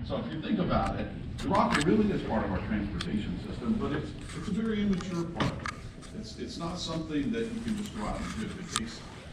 So if you think about it, the rocket really is part of our transportation system, but it's a very immature part. It's not something that you can just go out and do.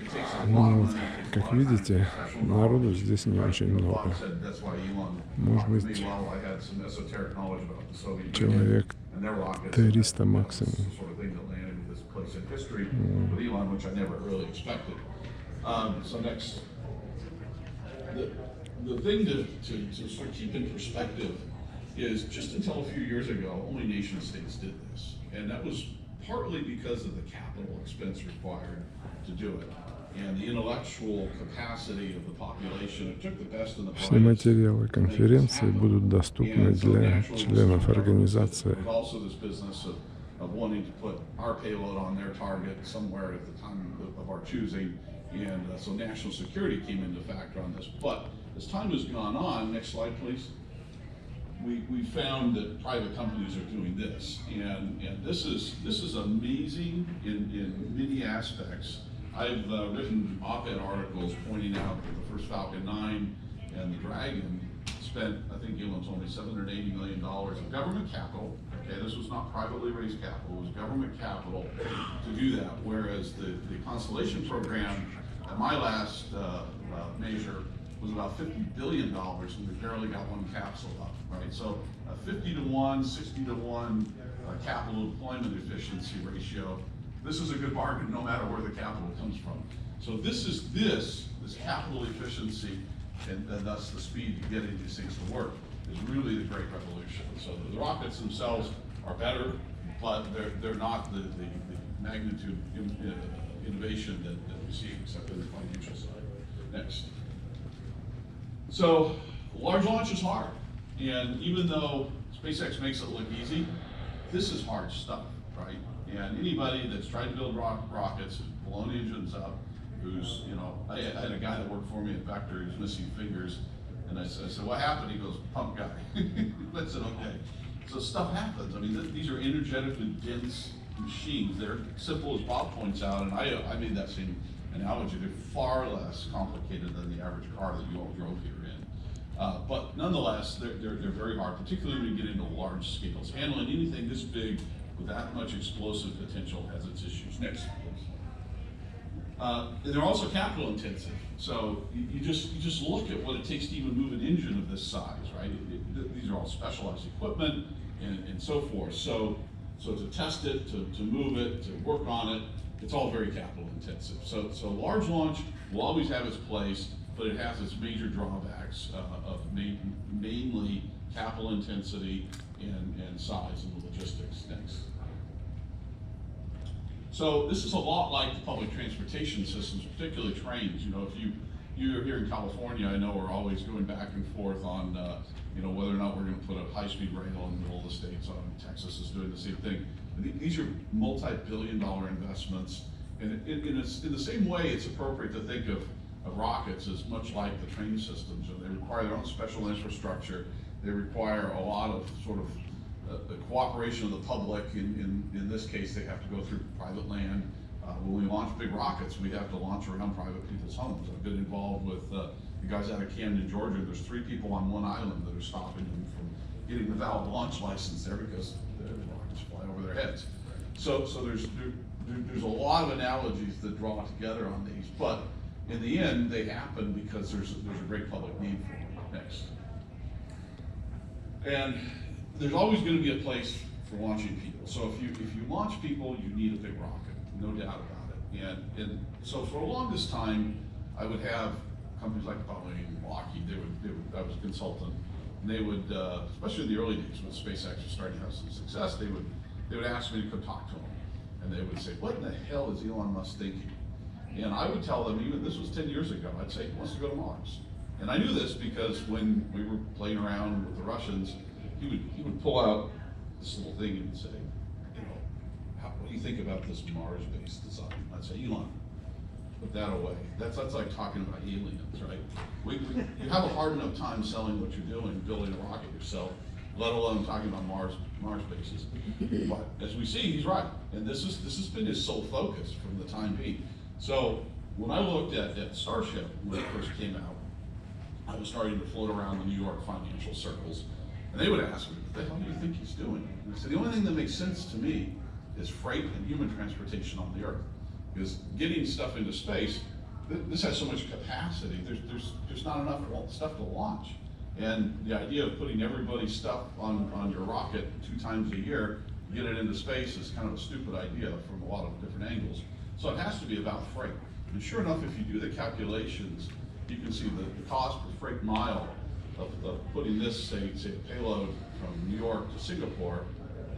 It takes a lot Ну of вот, money. It takes a как lot of видите, special народу knowledge. здесь не очень You know, много. Bob said that's why Elon Может talked to быть, me while I had some esoteric knowledge about the Soviet человек Union and their rockets. 300 And максимум. that's the sort of thing that landed in this place in history with Elon, which I never really expected. So next, the thing to sort of keep in perspective is just until a few years ago, only nation states did this. And that was partly because of the capital expense required to do it and the intellectual capacity of the population. It took the best and the Все brightest материалы to make this конференции happen. будут доступны And so для naturally, членов there организации. was also this business of wanting to put our payload on their target somewhere at the time of our choosing. And so national security came into factor on this. But as time has gone on, next slide please, we found that private companies are doing this. And this is amazing in many aspects. I've written op-ed articles pointing out that the first Falcon 9 and the Dragon spent, I think Elon told me, $780 million of government capital. Okay, this was not privately raised capital, it was government capital to do that. Whereas the Constellation program, at my last measure, was about $50 billion, and we barely got one capsule up, right? So a 50 to 1, 60 to 1 capital deployment efficiency ratio. This is a good bargain no matter where the capital comes from. So this capital efficiency and thus the speed to getting these things to work is really the great revolution. So the rockets themselves are better, but they're not the magnitude innovation that we see except in the financial side. Next. So large launch is hard, and even though SpaceX makes it look easy, this is hard stuff, right? And anybody that's tried to build rockets, who's blown engines up, who's, you know, I had a guy that worked for me at Vector who's missing fingers, and I said, what happened? He goes, pump guy. I said, okay. So stuff happens. I mean, these are energetically dense machines. They're simple as Bob points out, and I made that same analogy. They're far less complicated than the average car that you all drove here in. But nonetheless, they're very hard, particularly when you get into large scales. Handling anything this big with that much explosive potential has its issues. Next, please. And they're also capital intensive. So you just look at what it takes to even move an engine of this size, right? These are all specialized equipment and so forth. So to test it, to move it, to work on it, it's all very capital intensive. So large launch will always have its place, but it has its major drawbacks of mainly capital intensity and size and logistics. Next. So this is a lot like the public transportation systems, particularly trains. You know, if you're here in California, I know we're always going back and forth on you know, whether or not we're going to put a high-speed rail in the middle of the states. Texas is doing the same thing. These are multi-billion-dollar investments, and in the same way, it's appropriate to think of rockets as much like the train systems. They require their own special infrastructure. They require a lot of sort of the cooperation of the public. In this case, they have to go through private land. When we launch big rockets, we have to launch around private people's homes. I've been involved with the guys out of Camden, Georgia. There's 3 people on one island that are stopping them from getting the valid launch license there because the rockets fly over their heads. So there's a lot of analogies that draw together on these, but in the end, they happen because there's a great public need for them. Next. And there's always going to be a place for launching people. So if you launch people, you need a big rocket, no doubt about it. And so for the longest time, I would have companies like Boeing, Lockheed. I was a consultant, and they would, especially in the early days when SpaceX was starting to have some success, they would ask me to come talk to them, and they would say, "What in the hell is Elon Musk thinking?" And I would tell them, even this was 10 years ago, I'd say he wants to go to Mars. And I knew this because when we were playing around with the Russians, he would pull out this little thing and say, you know, what do you think about this Mars-based design? I'd say, Elon, put that away. That's like talking about aliens, right? You have a hard enough time selling what you're doing, building a rocket yourself, let alone talking about Mars bases. But as we see, he's right. And this has been his sole focus from the time being. So when I looked at Starship when it first came out, I was starting to float around the New York financial circles. And they would ask me, what the hell do you think he's doing? And I said, the only thing that makes sense to me is freight and human transportation on the Earth. Because getting stuff into space, this has so much capacity, there's not enough stuff to launch. And the idea of putting everybody's stuff on your rocket 2 times a year, get it into space is kind of a stupid idea from a lot of different angles. So it has to be about freight. And sure enough, if you do the calculations, you can see that the cost per freight mile of putting this, say a payload from New York to Singapore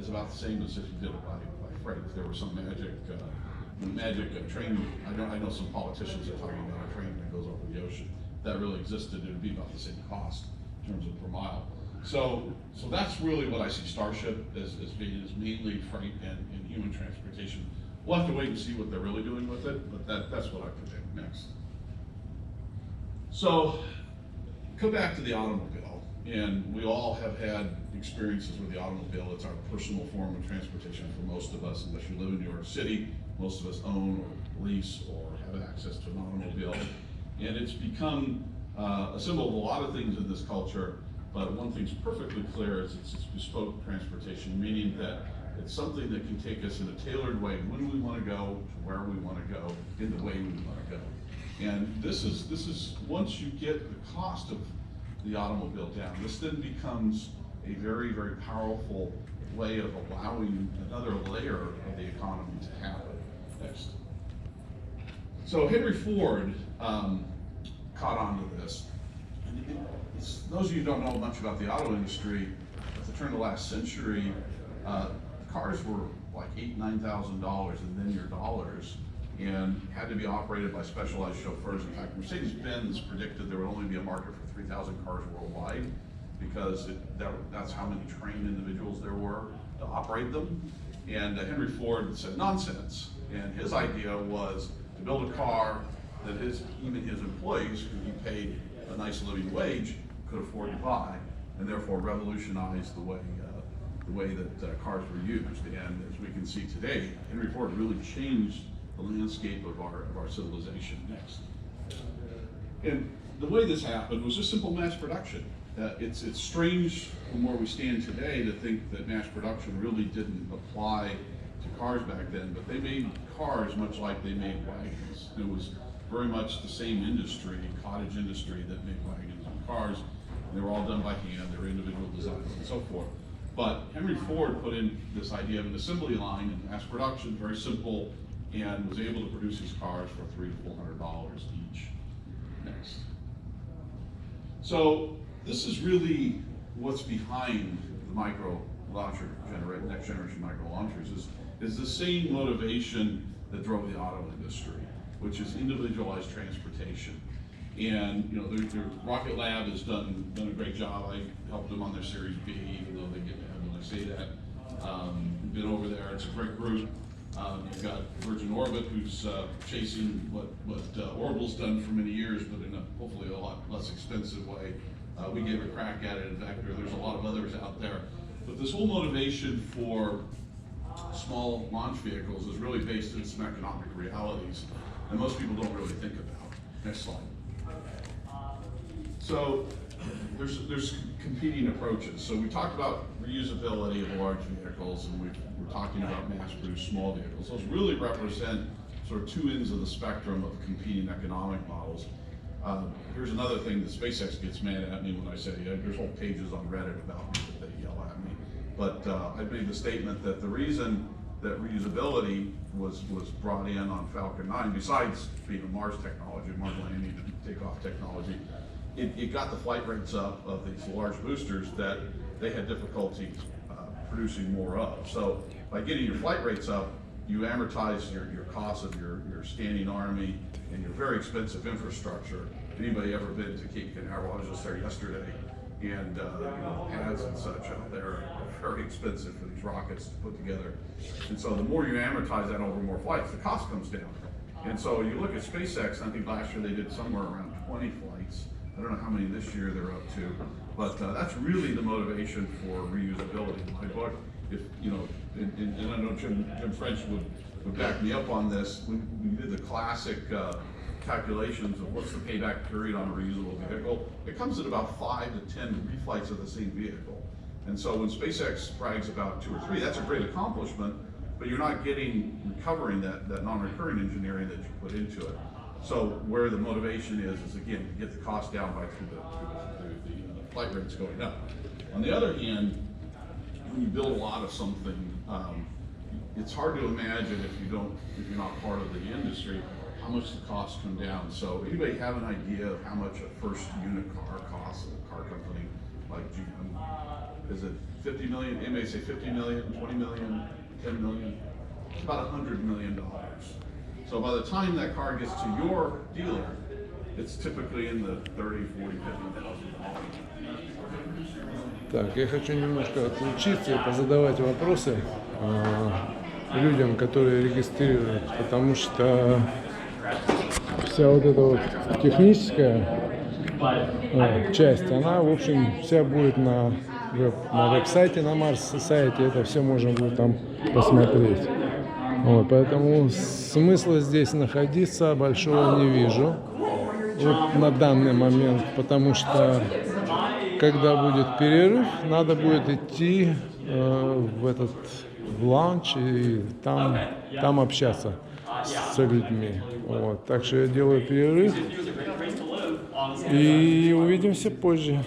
is about the same as if you did it by freight. If there was some magic train, I know some politicians are talking about a train that goes over the ocean. If that really existed, it would be about the same cost in terms of per mile. So that's really what I see Starship as being, is mainly freight and human transportation. We'll have to wait and see what they're really doing with it, but that's what I predict next. So, come back to the automobile, and we all have had experiences with the automobile. It's our personal form of transportation for most of us, unless you live in New York City. Most of us own or lease or have access to an automobile. And it's become a symbol of a lot of things in this culture, but one thing's perfectly clear is it's bespoke transportation, meaning that it's something that can take us in a tailored way when we want to go, to where we want to go, in the way we want to go. And this is once you get the cost of the automobile down, this then becomes a very, very powerful way of allowing another layer of the economy to happen. Next. So Henry Ford caught on to this. And those of you who don't know much about the auto industry, at the turn of the last century, cars were like $8,000 to $9,000 and then your dollars, and had to be operated by specialized chauffeurs. In fact, Mercedes-Benz predicted there would only be a market for 3,000 cars worldwide, because that's how many trained individuals there were to operate them. And Henry Ford said, nonsense. And his idea was to build a car that even his employees, who he paid a nice living wage, could afford to buy, and therefore revolutionized the way that cars were used. And as we can see today, Henry Ford really changed the landscape of our civilization. Next. And the way this happened was just simple mass production. It's strange from where we stand today to think that mass production really didn't apply to cars back then, but they made cars much like they made wagons. It was very much the same industry, cottage industry, that made wagons and cars. And they were all done by hand, they were individual designs and so forth. But Henry Ford put in this idea of an assembly line in mass production, very simple, and was able to produce his cars for $300 to $400 each. Next. So this is really what's behind the micro launcher next generation micro launchers is the same motivation that drove the auto industry, which is individualized transportation. And their Rocket Lab has done a great job. I helped them on their Series B, even though they get mad when I say that. Been over there. It's a great group. You've got Virgin Orbit, who's chasing what Orbital's done for many years, but in hopefully a lot less expensive way. We gave a crack at it. In fact, there's a lot of others out there. But this whole motivation for small launch vehicles is really based in some economic realities that most people don't really think about. Next slide. So there's competing approaches. So we talked about reusability of large vehicles, and we're talking about mass-produced small vehicles. Those really represent sort of two ends of the spectrum of competing economic models. Here's another thing that SpaceX gets mad at me when I say, there's whole pages on Reddit about me that they yell at me. But I made the statement that the reason that reusability was brought in on Falcon 9, besides being a Mars technology, Mars landing and takeoff technology, it got the flight rates up of these large boosters that they had difficulty producing more of. So by getting your flight rates up, you amortize your cost of your standing army and your very expensive infrastructure. Anybody ever been to Cape Canaveral? I was just there yesterday, and pads and such out there are very expensive for these rockets to put together. And so the more you amortize that over more flights, the cost comes down. And so you look at SpaceX, I think last year they did somewhere around 20 flights. I don't know how many this year they're up to, but that's really the motivation for reusability. In my book, and I know Jim French would back me up on this. We did the classic calculations of what's the payback period on a reusable vehicle, it comes at about 5 to 10 reflights of the same vehicle. And so when SpaceX brags about 2 or 3, that's a great accomplishment, but you're not recovering that non-recurring engineering that you put into it. So where the motivation is again, to get the cost down by through the flight rates going up. On the other hand, when you build a lot of something, it's hard to imagine if you're not part of the industry, how much the costs come down. So anybody have an idea of how much a first unit car costs at a car company like GM? Is it 50 million? Anybody say 50 million, 20 million, 10 million? It's about $100 million. So by the time that car gets to your dealer, it's typically in the 30, 40, 50,000 dollars. Так, я хочу немножко отключиться и позадавать вопросы людям, которые регистрируют, потому что вся вот эта вот техническая часть, она, в общем, вся будет на веб-сайте, на Марс-сайте, это все можно будет там посмотреть. Вот, поэтому смысла здесь находиться большого не вижу вот на данный момент, потому что когда будет перерыв, надо будет идти в лаунж и там общаться с людьми. Вот, так что я делаю перерыв и увидимся позже.